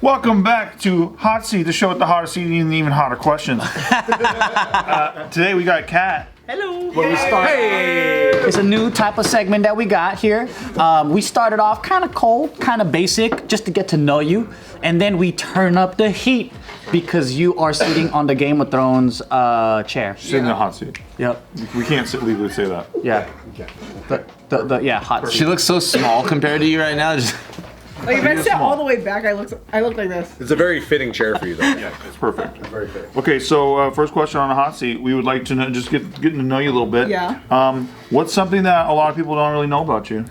Welcome back to Hot Seat, the show with the hottest seat and even hotter questions. Today we got Kat. Hello. Where we start. Hey. It's a new type of segment that we got here. We started off kind of cold, kind of basic, just to get to know you, and then we turn up the heat because you are sitting on the Game of Thrones chair. Sitting in the hot seat. Yep. We can't legally say that. Yeah. The hot seat. She looks so small compared to you right now. Just... Like if I sit all the way back, I look like this. It's a very fitting chair for you, though. Yeah, it's perfect. It's very fitting. Okay, so first question on the hot seat. We would like to know, just getting to know you a little bit. Yeah. What's something that a lot of people don't really know about you?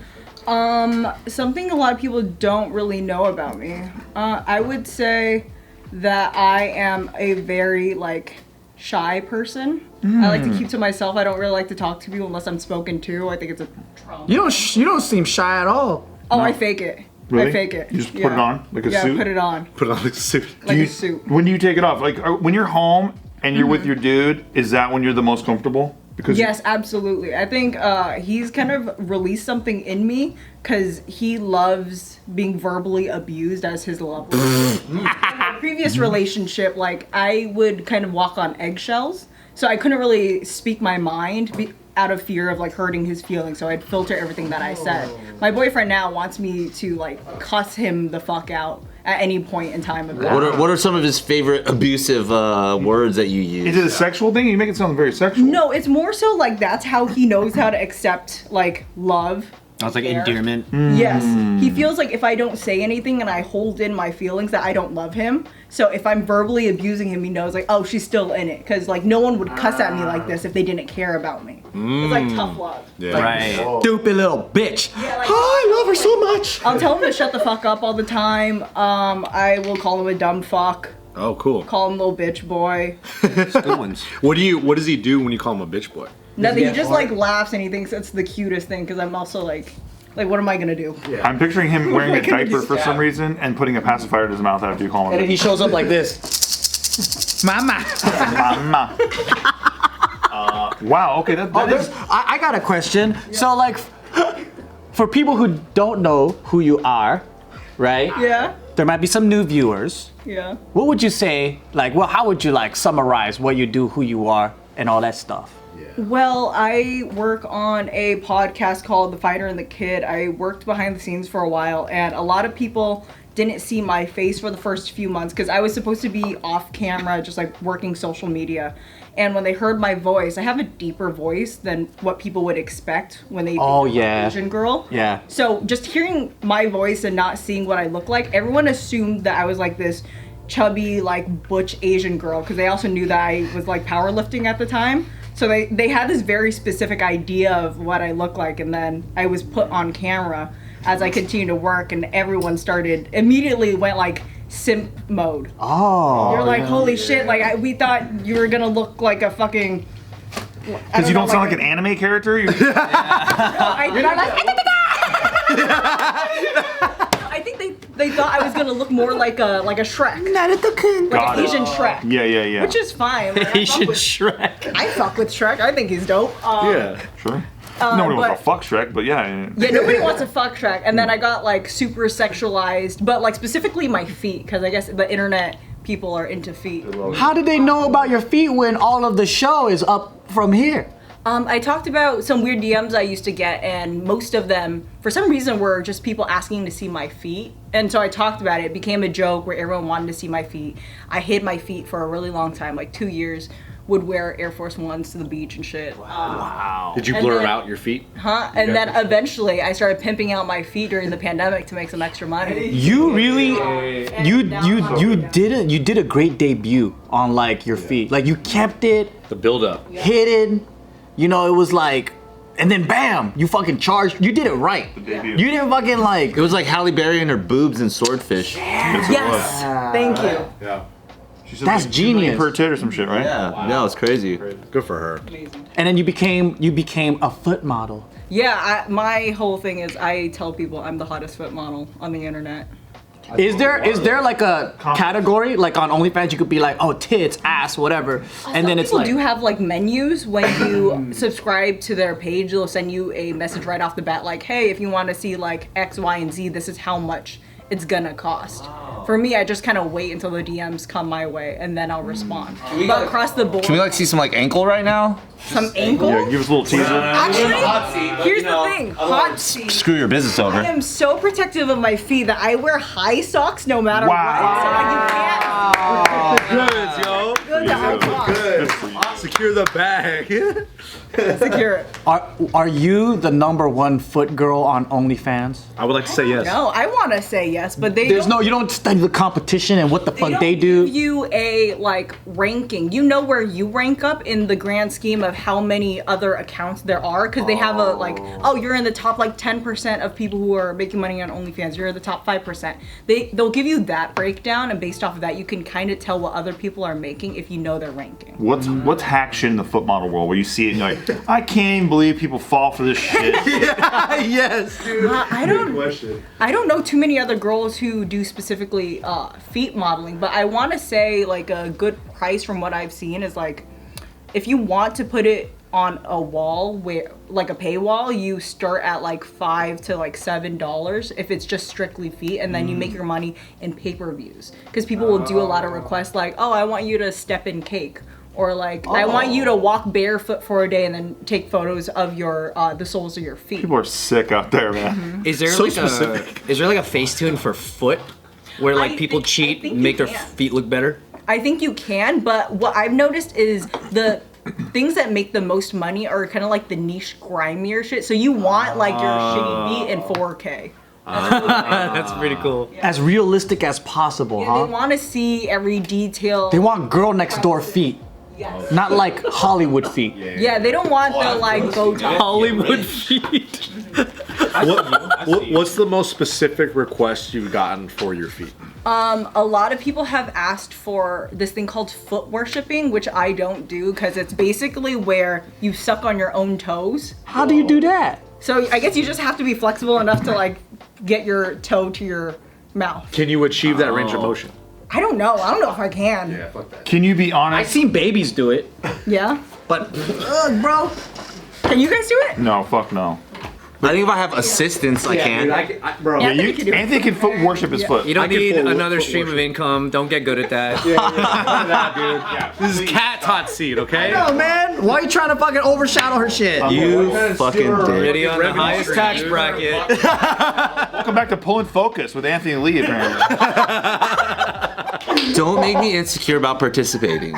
Something a lot of people don't really know about me. I would say that I am a very shy person. I like to keep to myself. I don't really like to talk to people unless I'm spoken to. I think it's a trauma. You don't seem shy at all. Oh, no. I fake it. Really? I fake it. You just put it on like a suit? Yeah, put it on. Put it on like a suit. Like a suit. When do you take it off? Like when you're home and you're with your dude, is that when you're the most comfortable? Because yes, absolutely. I think he's kind of released something in me because he loves being verbally abused as his love language. In my previous relationship, I would kind of walk on eggshells, so I couldn't really speak my mind out of fear of hurting his feelings, so I'd filter everything that I said. My boyfriend now wants me to cuss him the fuck out at any point in time of that. What are some of his favorite abusive words that you use? Is it a sexual thing? You make it sound very sexual. No, it's more so that's how he knows how to accept love. Oh, it's like endearment. Yes. He feels like if I don't say anything and I hold in my feelings that I don't love him. So if I'm verbally abusing him, he knows oh, she's still in it. Because no one would cuss at me like this if they didn't care about me. It's tough love. Yeah. Right. Stupid little bitch. Yeah, Oh, I love her so much. I'll tell him to shut the fuck up all the time. I will call him a dumb fuck. Oh, cool. Call him little bitch boy. Good ones. What does he do when you call him a bitch boy? Nothing. He just laughs and he thinks it's the cutest thing. Because I'm also what am I gonna do? Yeah. I'm picturing him wearing a What am I gonna diaper do? for some reason and putting a pacifier in his mouth after you call him. And then he shows up like this. Mama. Mama. Wow. Okay. That is. I got a question. Yeah. So for people who don't know who you are, right? Yeah. There might be some new viewers. Yeah. What would you say? How would you summarize what you do, who you are, and all that stuff? Well, I work on a podcast called The Fighter and the Kid. I worked behind the scenes for a while, and a lot of people didn't see my face for the first few months because I was supposed to be off camera, just working social media. And when they heard my voice, I have a deeper voice than what people would expect when they think I'm an Asian girl. Yeah. So just hearing my voice and not seeing what I look like, everyone assumed that I was this chubby, butch Asian girl because they also knew that I was powerlifting at the time. So they had this very specific idea of what I look like, and then I was put on camera as I continued to work, and everyone immediately went simp mode. Oh. You're holy shit, we thought you were gonna look like a fucking... Because you don't sound like an anime character? I think they thought I was gonna look more like a Shrek. Like an Asian Shrek. Yeah. Which is fine. Asian Shrek. I fuck with Shrek. I think he's dope. Yeah. Sure. Nobody wants to fuck Shrek, but yeah. Yeah, nobody wants to fuck Shrek. And then I got super sexualized, but specifically my feet, because I guess the internet people are into feet. How did they know about your feet when all of the show is up from here? I talked about some weird DMs I used to get, and most of them, for some reason, were just people asking to see my feet. And so I talked about it. It became a joke where everyone wanted to see my feet. I hid my feet for a really long time, 2 years. Would wear Air Force Ones to the beach and shit. Wow. Did you blur out your feet? Huh? And then eventually I started pimping out my feet during the pandemic to make some extra money. You really, you did a great debut on your feet. You kept it. The build up. Hidden. It was and then bam, you fucking charged. You did it right. You didn't fucking It was like Halle Berry and her boobs and Swordfish. Yes. Thank you. Yeah. That's genius. Per tit or some shit, right? Yeah. Wow. No, it's crazy. Good for her. Amazing. And then you became a foot model. Yeah, my whole thing is I tell people I'm the hottest foot model on the internet. Is there a category on OnlyFans you could be oh, tits, ass, whatever, and then it's people do have menus when you subscribe to their page. They'll send you a message right off the bat hey, if you want to see X, Y, and Z, this is how much it's gonna cost. For me, I just kind of wait until the DMs come my way and then I'll respond. But across the board, Can we like see some like ankle right now? some ankle. Yeah, give us a little teaser. Actually, here's the thing. Hot seat. Screw your business I over. am so protective of my feet that I wear high socks no matter what. Wow. So you can't Good, yo. good to unlock. Secure the bag. Secure it. Are you the #1 foot girl on OnlyFans? I would like to say yes. No, I want to say yes, but they There's don't, no, you don't study the competition and what the fuck they don't do. give you a like ranking. You know where you rank up in the grand scheme of how many other accounts there are, because they have a like, oh, you're in the top like 10% of people who are making money on OnlyFans. You're in the top 5%. They'll give you that breakdown, and based off of that, you can kind of tell what other people are making if you know their ranking. What's hack shit in the foot model world where you see it and you're like, I can't even believe people fall for this shit. Yes, dude. I don't know too many other girls who do specifically feet modeling, but I want to say like a good price from what I've seen is like, if you want to put it on a wall where like a paywall, you start at like $5 to like $7 if it's just strictly feet, and then you make your money in pay-per-views, because people will do a lot of requests like, oh, I want you to step in cake, or like, I want you to walk barefoot for a day and then take photos of your the soles of your feet. People are sick out there, man. Is there like a Facetune for foot where like I people think cheat, you make their can. feet look better? I think you can, but what I've noticed is the things that make the most money are kind of like the niche grimier shit. So you want like your shitty feet in 4K. That's pretty cool. As realistic as possible, Yeah, huh? they want to see every detail. They want girl next door feet, Yes. not like Hollywood feet. Yeah, they don't want the like Botox. Hollywood feet. What's the most specific request you've gotten for your feet? A lot of people have asked for this thing called foot worshipping, which I don't do because it's basically where you suck on your own toes. How do you do that? So I guess you just have to be flexible enough to like get your toe to your mouth. Can you achieve that range of motion? I don't know. I don't know if I can. Yeah. Fuck that. Can you be I've honest? seen babies do it, but Ugh, bro. Can you guys do it? No, fuck no. I think if I have assistance, I can. Bro. Yeah, Anthony can do it. Anthony can foot worship his foot. You don't I can need full- another full stream of worship. income. Don't get good at that. This is Cat's hot seat, okay? oh man, why are you trying to fucking overshadow her shit? You fucking dick. Already on the Revenue highest stream, tax dude. bracket. Welcome back to Pulling Focus with Anthony Lee, apparently. Don't make me insecure about participating.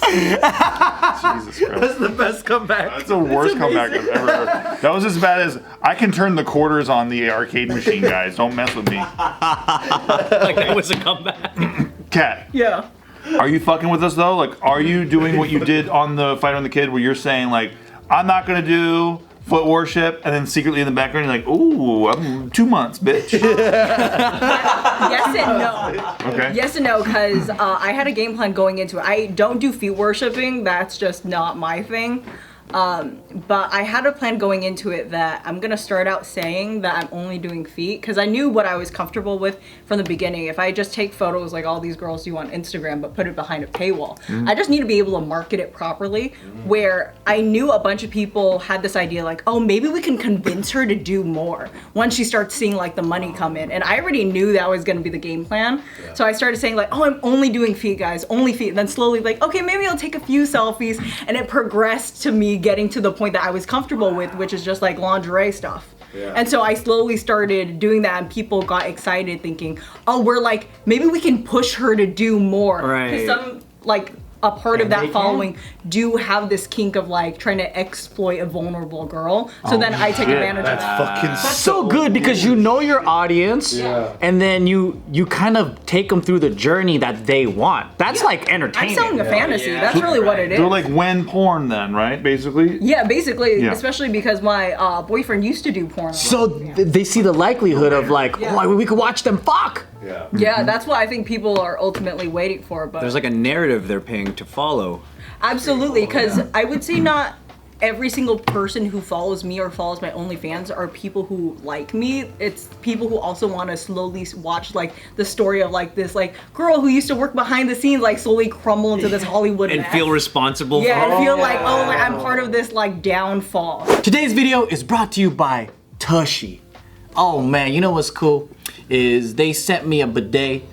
Jesus Christ. That's the best comeback. That's the worst comeback I've ever heard. That was as bad as I can turn the quarters on the arcade machine, guys. Don't mess with me. Like that was a comeback. Kat, Yeah. are you fucking with us though? Like, are you doing what you did on the Fight on the Kid where you're saying like, I'm not gonna do foot worship, and then secretly in the background you're like, ooh, I'm 2 months, bitch. Yes and no. Okay. Yes and no, because I had a game plan going into it. I don't do feet worshipping. That's just not my thing. But I had a plan going into it that I'm gonna start out saying that I'm only doing feet, because I knew what I was comfortable with from the beginning. If I just take photos like all these girls do on Instagram but put it behind a paywall, I just need to be able to market it properly, where I knew a bunch of people had this idea like, oh, maybe we can convince her to do more once she starts seeing like the money come in. And I already knew that was gonna be the game plan. So I started saying like, oh, I'm only doing feet, guys, only feet. And then slowly like, okay, maybe I'll take a few selfies. And it progressed to me getting to the point that I was comfortable with, which is just like lingerie stuff. And so I slowly started doing that, and people got excited thinking, oh, we're like, maybe we can push her to do more. Right. Because some, like, a part of that following do have this kink of like trying to exploit a vulnerable girl. So then I take advantage of that. Fucking That's so good because you know your audience, and then you kind of take them through the journey that they want. That's like I'm entertainment. selling a fantasy. That's really what it is. They're like when porn then, right? Basically. Yeah, basically, Yeah. especially because my boyfriend used to do porn. So they see the likelihood of like, Yeah. oh, we could watch them fuck. Yeah, that's what I think people are ultimately waiting for. But There's like a narrative they're paying to follow. absolutely, because I would say not every single person who follows me or follows my OnlyFans are people who like me. It's people who also want to slowly watch like the story of like this like girl who used to work behind the scenes like slowly crumble into this Hollywood And mess. feel responsible Yeah, for and feel like, oh, like I'm part of this like downfall. Today's video is brought to you by Tushy. Oh man, you know what's cool? is they sent me a bidet,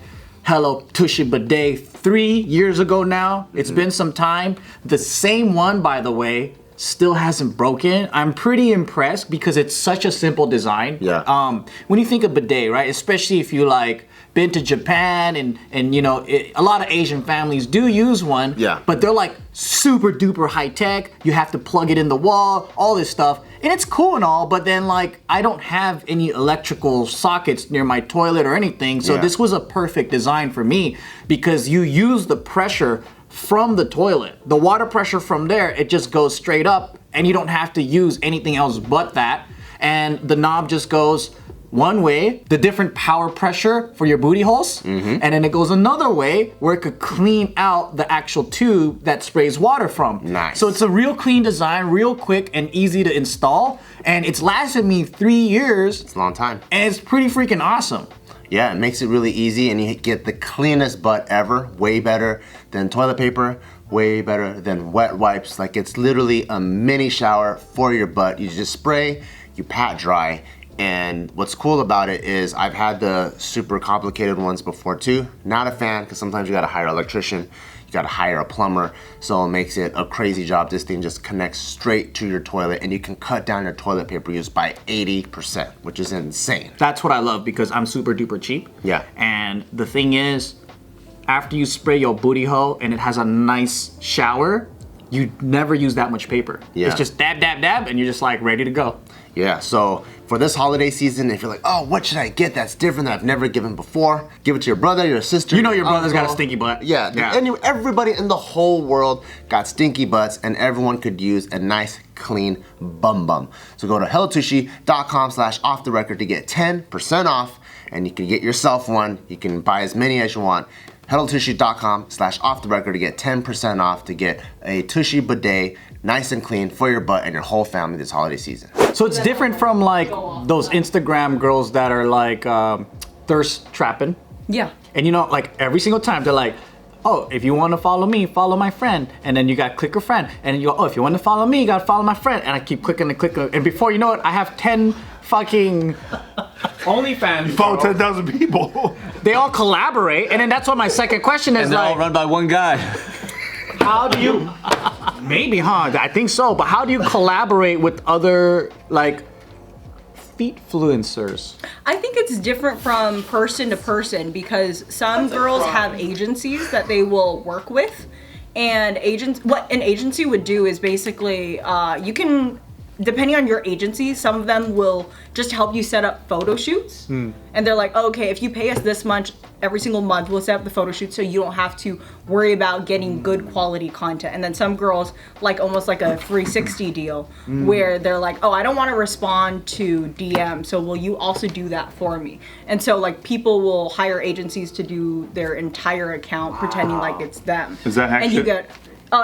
Hello Tushy bidet, 3 years ago now. It's been some time. The same one, by the way, still hasn't broken. I'm pretty impressed because it's such a simple design. Yeah. When you think of bidet, right, especially if you like been to Japan and you know, a lot of Asian families do use one. Yeah. But they're like super duper high tech. You have to plug it in the wall, all this stuff. And it's cool and all, but then like I don't have any electrical sockets near my toilet or anything. So Yeah. this was a perfect design for me because you use the pressure from the toilet. The water pressure from there, it just goes straight up and you don't have to use anything else but that. And the knob just goes one way, the different power pressure for your booty holes, and then it goes another way where it could clean out the actual tube that sprays water from. Nice. So it's a real clean design, real quick and easy to install, and it's lasted me 3 years, It's a long time. and it's pretty freaking awesome. Yeah, it makes it really easy and you get the cleanest butt ever. Way better than toilet paper, way better than wet wipes. Like it's literally a mini shower for your butt. You just spray, you pat dry. And what's cool about it is I've had the super complicated ones before too. Not a fan because sometimes you gotta hire an electrician, you gotta hire a plumber, so it makes it a crazy job. This thing just connects straight to your toilet and you can cut down your toilet paper use by 80%, which is insane. That's what I love because I'm super duper cheap. Yeah. And the thing is, after you spray your booty hole and it has a nice shower, you never use that much paper. Yeah. It's just dab, dab, dab, and you're just like ready to go. Yeah, so for this holiday season, if you're like, oh, what should I get that's different that I've never given before? Give it to your brother, your sister. You know your brother's got a uncle. stinky butt. Yeah, everybody in the whole world got stinky butts and everyone could use a nice, clean bum bum. So go to hellotushy.com/offtherecord to get 10% off and you can get yourself one. You can buy as many as you want. hellotushy.com/offtherecord to get 10% off to get a Tushy bidet, nice and clean for your butt and your whole family this holiday season. So it's different from like those Instagram girls that are like thirst trapping. Yeah. And you know, like every single time they're like, oh, if you want to follow me, follow my friend. And then you got click a friend. And you go, oh, if you want to follow me, you got to follow my friend. And I keep clicking and clicking. And before you know it, I have 10 fucking OnlyFans. Follow bro. 10,000 people. They all collaborate. And then that's what my second question is And they're all like, run by one guy. how do you, maybe, huh? I think so. But how do you collaborate with other like feet influencers? I think it's different from person to person because some girls have agencies that they will work with, and what an agency would do is basically you can, depending on your agency, some of them will just help you set up photo shoots, and they're like, oh, okay, if you pay us this much every single month, we'll set up the photo shoot so you don't have to worry about getting good quality content. And then some girls like almost like a 360 deal where they're like, oh, I don't want to respond to DM, so will you also do that for me? And so like people will hire agencies to do their entire account pretending like it's them. Is that hack And you shit? get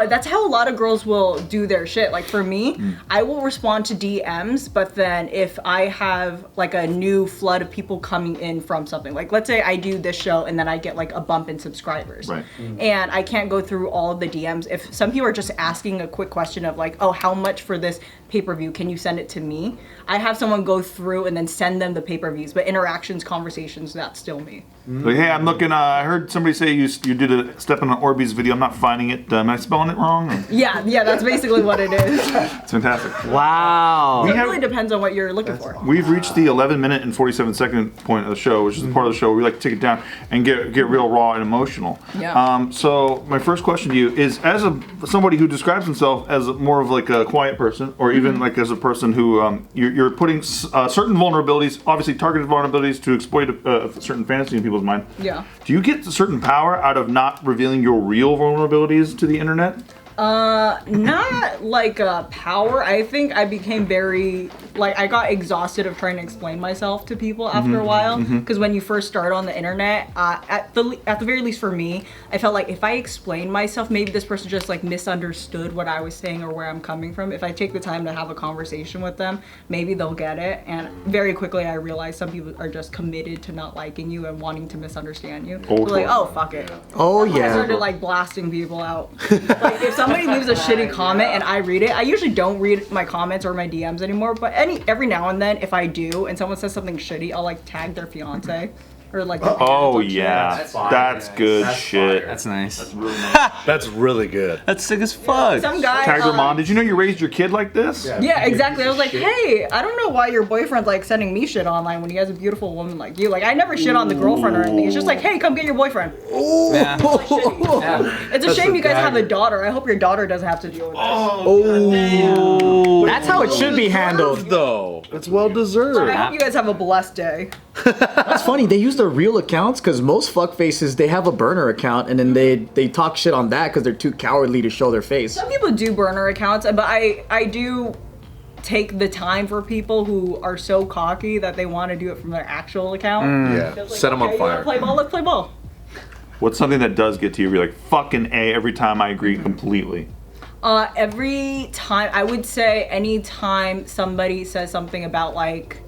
that's how a lot of girls will do their shit. Like for me, I will respond to DMs, but then if I have like a new flood of people coming in from something, like let's say I do this show and then I get like a bump in subscribers, Right. and I can't go through all of the DMs. If some people are just asking a quick question of like, oh, how much for this pay-per-view, can you send it to me? I have someone go through and then send them the pay-per-views, but interactions, conversations, that's still me. Like, hey, I'm looking. I heard somebody say you did a step in an Orbeez video. I'm not finding it. Am I spelling it wrong? Yeah, that's basically what it is. It's fantastic. Wow. It really depends on what you're looking for. We've reached the 11-minute and 47-second point of the show, which is the part of the show where we like to take it down and get real raw and emotional. Yeah. So my first question to you is, as somebody who describes himself as more of like a quiet person, or even like as a person who you're putting certain vulnerabilities, obviously targeted vulnerabilities, to exploit a certain fantasy in people's mind. Yeah. Do you get a certain power out of not revealing your real vulnerabilities to the internet? Not like power. I think I became very, like, I got exhausted of trying to explain myself to people after a while. Because when you first start on the internet, at the very least for me, I felt like if I explain myself, maybe this person just like misunderstood what I was saying or where I'm coming from. If I take the time to have a conversation with them, maybe they'll get it. And very quickly I realized some people are just committed to not liking you and wanting to misunderstand you. They're like, oh, fuck it. Oh I yeah. started like blasting people out. Like if somebody leaves a shitty comment and I read it, I usually don't read my comments or my DMs anymore, but every now and then, if I do, and someone says something shitty, I'll like tag their fiance or like. Oh yeah, that's good shit. That's nice. That's really nice. That's really good. That's sick as fuck. Some guy. Tag their mom. Did you know you raised your kid like this? Yeah, exactly. I was like, hey, I don't know why your boyfriend's like sending me shit online when he has a beautiful woman like you. Like, I never shit on the girlfriend or anything. It's just like, hey, come get your boyfriend. Yeah. It's a shame you guys have a daughter. I hope your daughter doesn't have to deal with That's how it should be handled. Though it's well deserved. this. I hope you guys have a blessed day. That's funny. They use their real accounts because most fuckfaces, they have a burner account and then they talk shit on that because they're too cowardly to show their face. Some people do burner accounts, but I do take the time for people who are so cocky that they want to do it from their actual account. Yeah, It's like, set them on okay, you wanna fire. play ball? Let's play ball. What's something that does get to you? You're like fucking A every time. I agree completely. Every time, I would say anytime somebody says something about like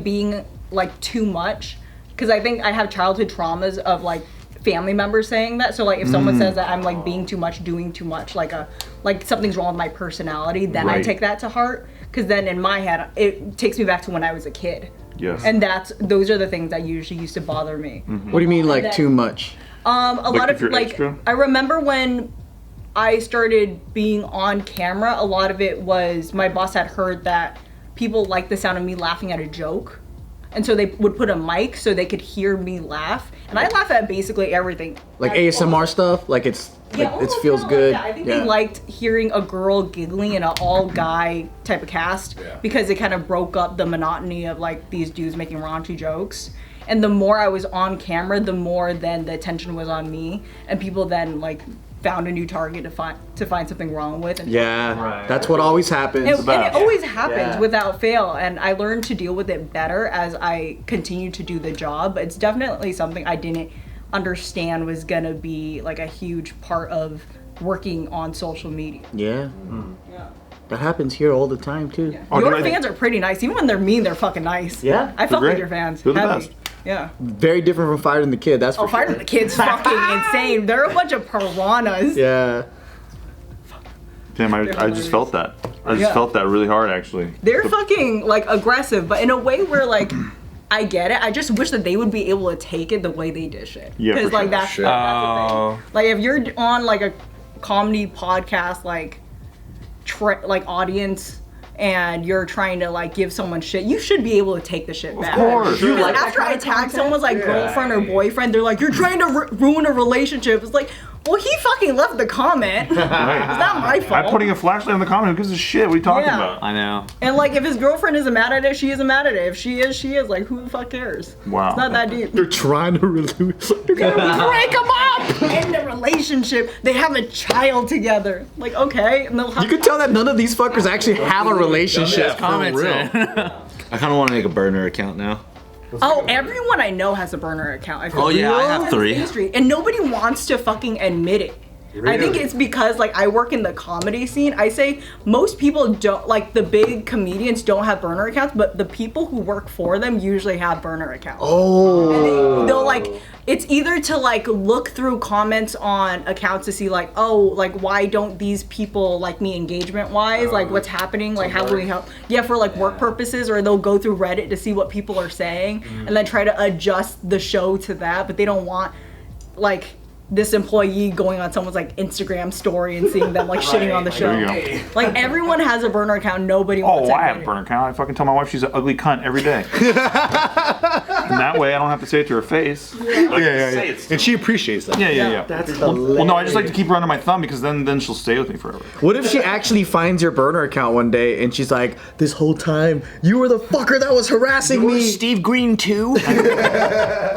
being like too much, because I think I have childhood traumas of like family members saying that. So like if someone says that I'm like being too much, doing too much, like something's wrong with my personality, then I Right. take that to heart, because then in my head it takes me back to when I was a kid. Yes. And those are the things that usually used to bother me. What do you mean, like, too much? A lot if of you're like extra? I remember when I started being on camera, a lot of it was my boss had heard that people liked the sound of me laughing at a joke. And so they would put a mic so they could hear me laugh. And I laugh at basically everything. Like That's ASMR almost- stuff? Like it almost feels kinda like good. that. I think Yeah. they liked hearing a girl giggling in an all-guy type of cast because it kind of broke up the monotony of like these dudes making raunchy jokes. And the more I was on camera, the more then the attention was on me, and people then like found a new target to find something wrong with. And Yeah, that's what always happens. and it always happens Yeah. without fail, and I learned to deal with it better as I continued to do the job. But it's definitely something I didn't understand was gonna be like a huge part of working on social media. Yeah. That happens here all the time, too. Oh, Your did I- fans are pretty nice. Even when they're mean, they're fucking nice. Yeah. I fuck great. with your fans. They're the Heavy. best. Yeah. Very different from Fire and the Kid, that's for Oh, sure. Fire the Kid's fucking insane. They're a bunch of piranhas. Yeah. Damn, I just felt that. I just Yeah. felt that really hard actually. They're fucking like aggressive, but in a way where like I get it. I just wish that they would be able to take it the way they dish it. Yeah, for like sure. that's the thing. Like if you're on like a comedy podcast, like like audience, and you're trying to like give someone shit, you should be able to take the shit back. course. Because You like that after kind I of tag content? someone's like girlfriend or boyfriend, they're like, you're trying to ruin a relationship. It's like, well, he fucking left the comment. It's not my fault. I'm putting a flashlight on the comment. Who gives a shit? What are you talking Yeah. about? I know. And like, if his girlfriend isn't mad at it, she isn't mad at it. If she is, she is. Like, who the fuck cares? Wow. It's not that deep. They're trying to release. Break them up! End the relationship. They have a child together. Like, okay. And they'll have You can tell that none of these fuckers actually have a relationship. Comments. I kind of want to make a burner account now. Oh, everyone I know has a burner account. I feel Oh, yeah, I have in the 3. industry, and nobody wants to fucking admit it. I think it's because like I work in the comedy scene. I say most people don't, like the big comedians don't have burner accounts, but the people who work for them usually have burner accounts. And they'll like, it's either to like look through comments on accounts to see like, oh, like why don't these people like me engagement wise? Like what's happening? Like how can we help? Yeah, for like work purposes, or they'll go through Reddit to see what people are saying and then try to adjust the show to that, but they don't want like this employee going on someone's like Instagram story and seeing them like shitting on the show. There you go. Like everyone has a burner account. Nobody wants Oh, to I have admit a it. burner account. I fucking tell my wife she's an ugly cunt every day. And that way I don't have to say it to her face. Yeah. And she appreciates that. Yeah. That's Well, no, I just like to keep her under my thumb because then she'll stay with me forever. What if she actually finds your burner account one day and she's like, this whole time, you were the fucker that was harassing me. Steve Greene too.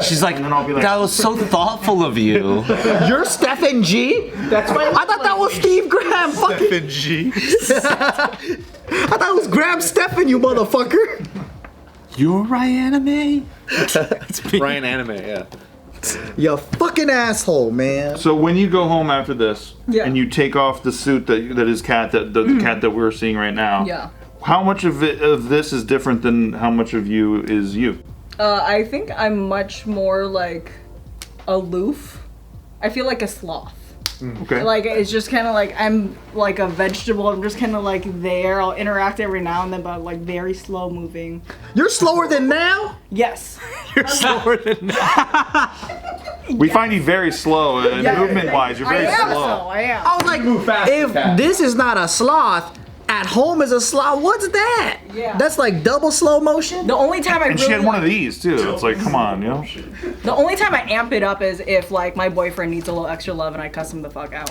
She's like, then I'll be like- that was so thoughtful of you. You're Stephen G? That's right. I thought that was Steve Graham. Fucking, Stephen G. I thought it was Graham Stephan, you motherfucker. You're Ryan May. Ryan Anime, yeah. You fucking asshole, man. So when you go home after this Yeah. and you take off the suit that is cat that the cat that we're seeing right now, Yeah. how much of this is different than how much of you is you? I think I'm much more like aloof. I feel like a sloth. Okay. Like it's just kind of like I'm like a vegetable. I'm just kind of like there. I'll interact every now and then, but like very slow moving. You're slower than now? Yes. You're slower than We find you very slow, and Yeah. movement-wise, you're I very am slow. slow. I am. I was like, if this is not a sloth, at home is a sloth. What's that? Yeah. That's like double slow motion. The only time I And she really had one of these too. It's like, come on, you know. the only time I amp it up is if like my boyfriend needs a little extra love and I cuss him the fuck out.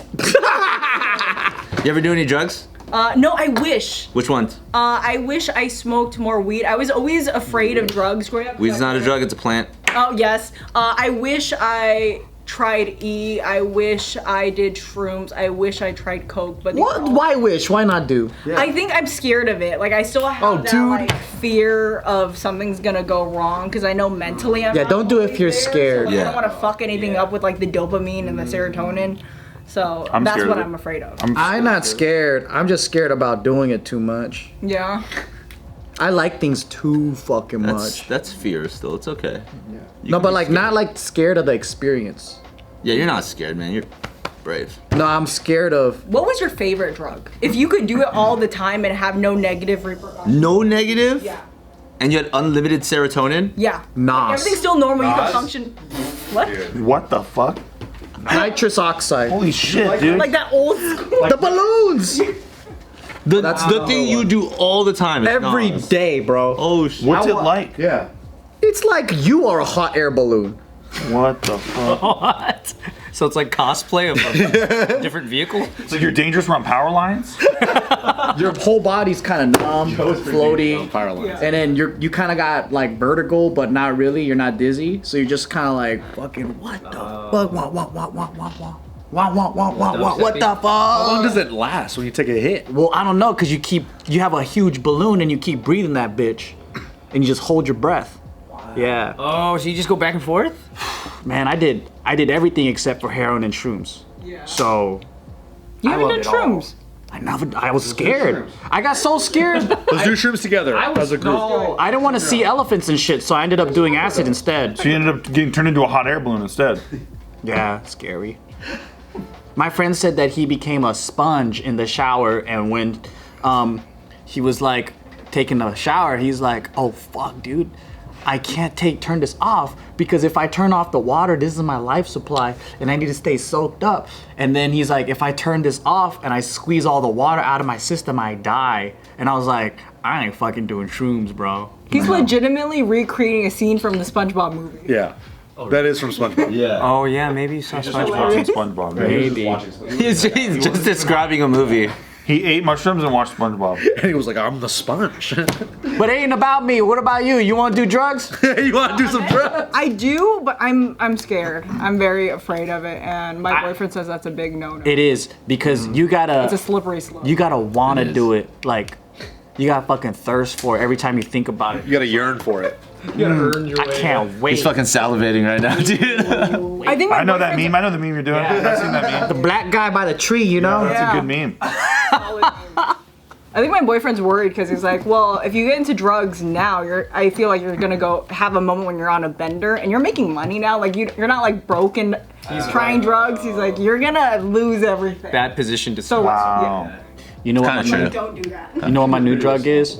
You ever do any drugs? No, I wish. Which ones? I wish I smoked more weed. I was always afraid of drugs growing up. Weed's not a drug, it's a plant. Oh yes. I wish I tried E. I wish I did shrooms. I wish I tried coke. But What? Why wish? Why not do? I think I'm scared of it. Like I still have that dude. like fear of something's gonna go wrong because I know mentally I'm. Yeah, not don't do it if always you're there, scared. So, like, I Yeah. don't want to fuck anything up with like the dopamine and the serotonin. So I'm that's scared what of it. I'm afraid of. I'm not scared. I'm just scared about doing it too much. Yeah. I like things too fucking much. That's fear still, it's okay. No, but like not like scared of the experience. Yeah, you're not scared, man. You're brave. No, I'm scared of. What was your favorite drug? If you could do it all the time and have no negative repercussions. No negative? Yeah. And you had unlimited serotonin? Yeah. Nos. Like, everything's still normal. You can function. What? What the fuck? Nitrous oxide. Holy shit, dude. Like that old school. The balloons. That's the thing you do all the time. Is Every Nas. day, bro. Oh shit. What's it like? Yeah. It's like you are a hot air balloon. What the fuck? What? So it's like cosplay of a different vehicle? It's like you're dangerous around power lines? Your whole body's kind of numb, floaty, Fire lines. and then you kind of got like vertigo, but not really. You're not dizzy, so you're just kind of like fucking what the fuck? What the fuck? How long does it last when you take a hit? Well, I don't know, cause you have a huge balloon and you keep breathing that bitch, and you just hold your breath. Yeah, Oh, so you just go back and forth? man, I did everything except for heroin and shrooms. Yeah. So You haven't love done it all. shrooms. I was scared. I got so scared. Let's do shrooms together as a group. I didn't want to see elephants and shit, so I ended up doing acid instead. So you ended up getting turned into a hot air balloon instead. Yeah, scary. My friend said that he became a sponge in the shower, and when he was like taking a shower, he's like, "Oh fuck, dude, I can't turn this off because if I turn off the water, this is my life supply, and I need to stay soaked up." And then he's like, "If I turn this off and I squeeze all the water out of my system, I die." And I was like, "I ain't fucking doing shrooms, bro." He's legitimately recreating a scene from the SpongeBob movie. Yeah. That is from SpongeBob. Yeah. Oh yeah, maybe so. Watching SpongeBob. Maybe. He's just describing a movie. He ate mushrooms and watched SpongeBob. And he was like, I'm the sponge. But it ain't about me. What about you? You want to do drugs? You want to do some drugs? I do, but I'm scared. I'm very afraid of it, and my boyfriend says that's a big no-no. It is because you It's a gotta slippery slope. you gotta wanna It is. do it. Like you gotta fucking thirst for it every time you think about it. You gotta yearn for it. I can't wait. He's fucking salivating right now, dude. I think my I know that boyfriend's meme. I know the meme you're doing. I've seen that meme. The black guy by the tree, you know? That's Yeah. a good meme. I think my boyfriend's worried because he's like, well, if you get into drugs now, I feel like you're gonna go have a moment when you're on a bender and you're making money now. Like you're not like broken. He's trying drugs. He's like, you're gonna lose everything. Bad position to So Wow. You know what? Kinda My, true. don't do that. you know what my new drug is?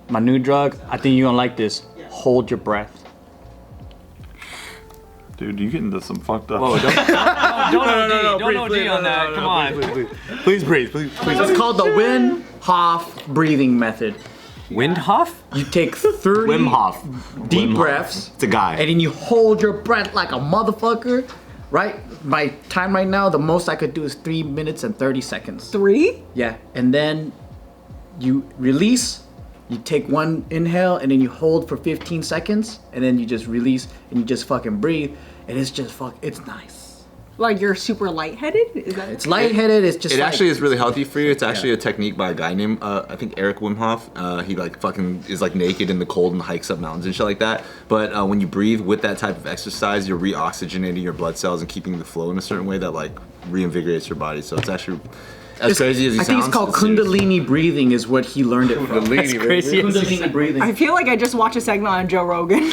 My new drug. I think you're gonna like this. Hold your breath. Dude, you get into some fucked up. Whoa, don't OD. Don't OD on that. Come on. Please breathe. Please. It's called the Wim Hof breathing method. Windhoff? You take 30 Wim Hof. deep Wim Hof. breaths, It's a guy. and then you hold your breath like a motherfucker. Right? My time right now, the most I could do is 3 minutes and 30 seconds. 3? Yeah, and then you release, you take one inhale, and then you hold for 15 seconds, and then you just release, and you just fucking breathe, and it's just it's nice. Like you're super lightheaded? Is that It's lightheaded, it's just It like, actually is really healthy for you. It's actually a technique by a guy named I think Eric Wim Hof. He like fucking is like naked in the cold and hikes up mountains and shit like that. But when you breathe with that type of exercise, you're re-oxygenating your blood cells and keeping the flow in a certain way that like reinvigorates your body. So it's actually as crazy as it I think it's sounds, called serious. Kundalini breathing is what he learned it from. Crazy. Kundalini breathing. I feel like I just watched a segment on Joe Rogan.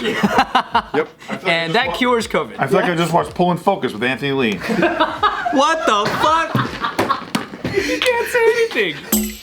And that cures COVID. I feel like I just watched Pull and Focus with Anthony Lee. What the fuck? You can't say anything.